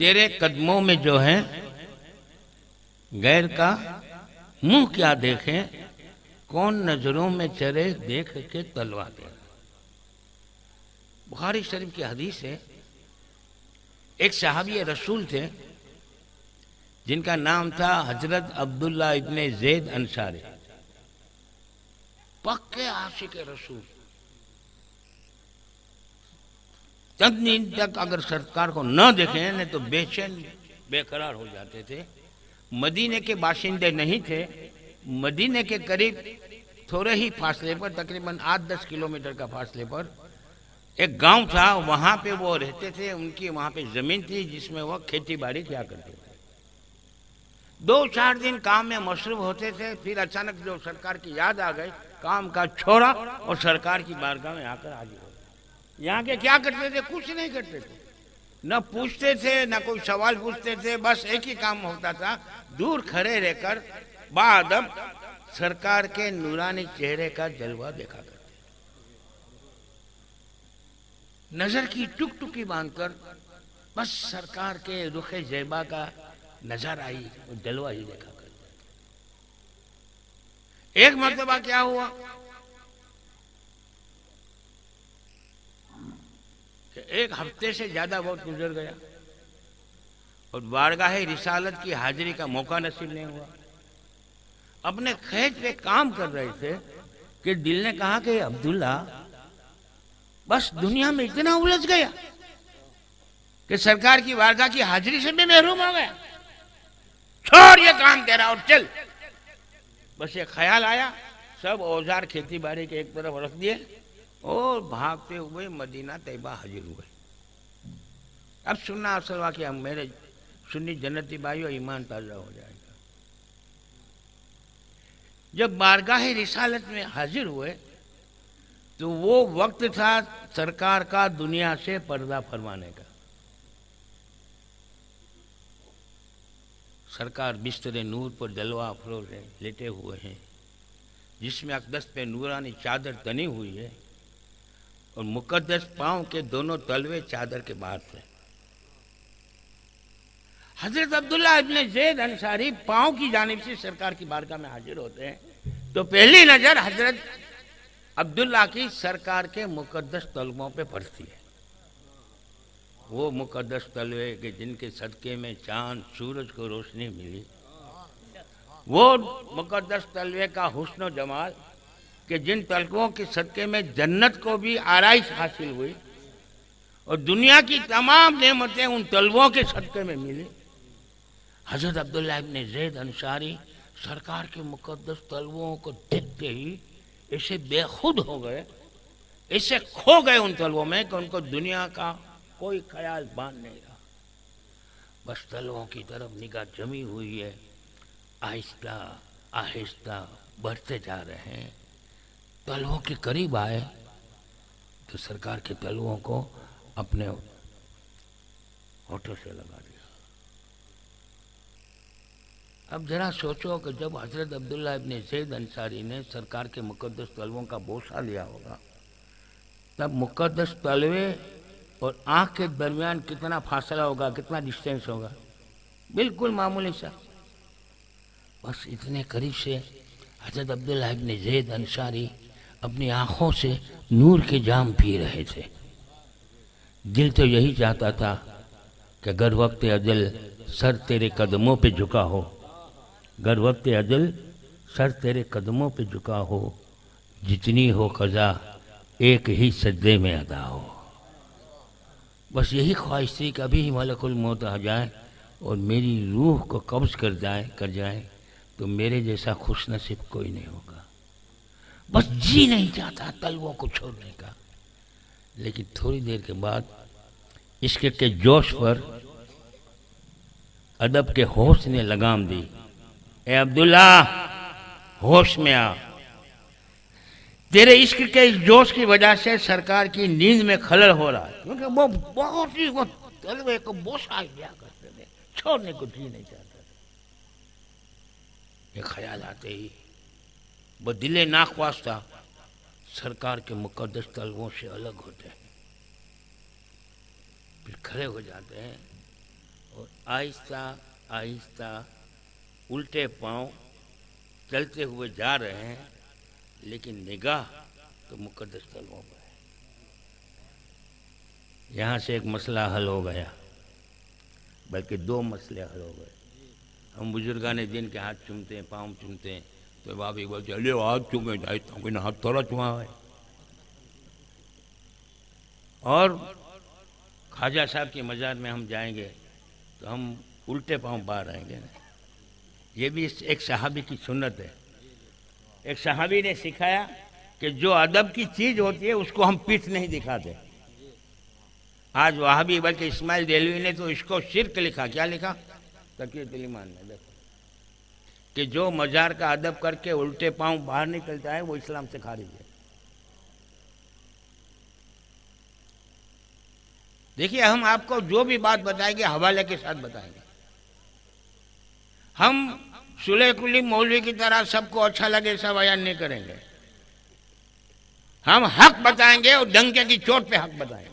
तेरे कदमों में जो है गैर का मुंह क्या देखें, कौन नजरों में चरे देख के तलवा दे। बुखारी शरीफ की हदीस है, एक सहाबी रसूल थे जिनका नाम था हजरत अब्दुल्ला इब्ने ज़ैद अंसारी, पक्के आशिक रसूल। चंद दिन तक अगर सरकार को न देखें नहीं तो बेचैन बेकरार हो जाते थे। मदीने के बाशिंदे नहीं थे। मदीने के करीब थोड़े ही फासले पर, तकरीबन 8-10 किलोमीटर का फासले पर एक गांव था, वहां पे वो रहते थे। उनकी वहां पे जमीन थी जिसमें वो खेती बाड़ी किया करते थे। 2-4 दिन काम में मशरूफ होते थे, फिर अचानक जो सरकार की याद आ गई, काम का छोड़ा और सरकार की बारगाह में आकर हाजिर हो गए। यहाँ के क्या करते थे? कुछ नहीं करते थे, न पूछते थे न कोई सवाल पूछते थे। बस एक ही काम होता था, दूर खड़े रहकर बाअदब सरकार के नूरानी चेहरे का जलवा देखा करते। नजर की टुकटुकी बांधकर बस सरकार के रुखे ज़ैबा का नजर आई और जलवा ही देखा करते। एक मर्तबा क्या हुआ कि एक हफ्ते से ज्यादा वक्त गुजर गया और बारगाह रिसालत की हाजिरी का मौका नसीब नहीं हुआ। अपने खेत पे काम कर रहे थे कि दिल ने कहा कि अब्दुल्ला बस दुनिया में इतना उलझ गया कि सरकार की बारगाह की हाजिरी से भी महरूम हो गया। छोड़ ये काम तेरा और चल। बस ये ख्याल आया, सब औजार खेती बाड़ी के एक तरफ रख दिए और भागते हुए मदीना तैयबा हाजिर हुए। अब सुनना असल वाक़या, मेरे सुन्नी जन्नती भाइयों, ईमान ताज़ा हो जाएगा। जब बारगाह रिसालत में हाजिर हुए तो वो वक्त था सरकार का दुनिया से पर्दा फरमाने का। सरकार बिस्तर नूर पर जलवा अफरोज है, लेटे हुए हैं, जिसमें अक़दस पे नूरानी चादर तनी हुई है और मुक़द्दस पांव के दोनों तलवे चादर के बाहर थे। हजरत अब्दुल्ला इब्ने ज़ैद अंसारी पांव की जानिब से सरकार की बारगाह में हाजिर होते हैं तो पहली नजर हजरत अब्दुल्ला की सरकार के मुक़द्दस तलवों पे पड़ती है। वो मुक़द्दस तलवे के जिनके सदक़े में चांद सूरज को रोशनी मिली, वो मुक़द्दस तलवे का हुस्न जमाल कि जिन तलवों के सदक़े में जन्नत को भी आराइश हासिल हुई और दुनिया की तमाम नेमतें उन तलवों के सदक़े में मिली। हज़रत अब्दुल्ला इब्ने ज़ैद अंसारी सरकार के मुक़द्दस तलवों को देखते ही ऐसे बेखुद हो गए, ऐसे खो गए उन तलवों में कि उनको दुनिया का कोई ख्याल बांध नहीं रहा। बस तलवों की तरफ निगाह जमी हुई है, आहिस्ता आहिस्ता बढ़ते जा रहे हैं। तलवों के करीब आए तो सरकार के तलवों को अपने होठों से लगा दिया। अब जरा सोचो कि जब हजरत अब्दुल्ला इब्ने ज़ैद अंसारी ने सरकार के मुक़द्दस तलवों का बोसा लिया होगा, तब मुक़द्दस तलवे और आँख के दरमियान कितना फासला होगा, कितना डिस्टेंस होगा, बिल्कुल मामूली सा। बस इतने करीब से हजरत अब्दुल्ला इब्ने ज़ैद अंसारी अपनी आँखों से नूर के जाम पी रहे थे। दिल तो यही चाहता था कि अगर वक्त अजल सर तेरे कदमों पे झुका हो, अगर वक्त अजल सर तेरे कदमों पे झुका हो, जितनी हो क़ज़ा एक ही सजदे में अदा हो। बस यही ख्वाहिश थी कि अभी मलकुल मौत आ जाए और मेरी रूह को कब्ज़ कर जाए तो मेरे जैसा खुश नसीब कोई नहीं होगा। बस जी नहीं चाहता तलवों को छोड़ने का। लेकिन थोड़ी देर के बाद इश्क के जोश पर अदब के होश ने लगाम दी। ए अब्दुल्ला, होश में आ। तेरे इश्क के इस जोश की वजह से सरकार की नींद में खलल हो रहा है, क्योंकि वो बहुत ही वो तलवे को बोसा दिया करते थे, छोड़ने को जी नहीं चाहते थे। ये ख्याल आते ही वो दिले नाख्वास्ता सरकार के मुक़द्दस तलवों से अलग होते हैं, फिर खड़े हो जाते हैं और आहिस्ता आहिस्ता उल्टे पांव चलते हुए जा रहे हैं, लेकिन निगाह तो मुकद्दस तलवों पर है। यहाँ से एक मसला हल हो गया, बल्कि दो मसले हल हो गए। हम बुजुर्गान दिन के हाथ चूमते हैं, पाँव चूमते हैं, तो बाप एक बार चले हाथ चूमे जाए तो हाथ थोड़ा चुमा है। और ख्वाजा साहब की मज़ार में हम जाएंगे तो हम उल्टे पाँव बाहर आएंगे ना। ये भी एक सहाबी की सुन्नत है। एक सहाबी ने सिखाया कि जो अदब की चीज़ होती है उसको हम पीठ नहीं दिखाते। आज वहाबी बल्कि इस्माइल देलवी ने तो इसको शिर्क लिखा। क्या लिखा? तकियतुल ईमान में देखो कि जो मजार का अदब करके उल्टे पांव बाहर निकलता है वो इस्लाम से खारिज है। देखिए, हम आपको जो भी बात बताएंगे हवाले के साथ बताएंगे। हम सुलह कुली मौलवी की तरह सबको अच्छा लगे सब बयान नहीं करेंगे। हम हक बताएंगे और डंके की चोट पे हक बताएंगे।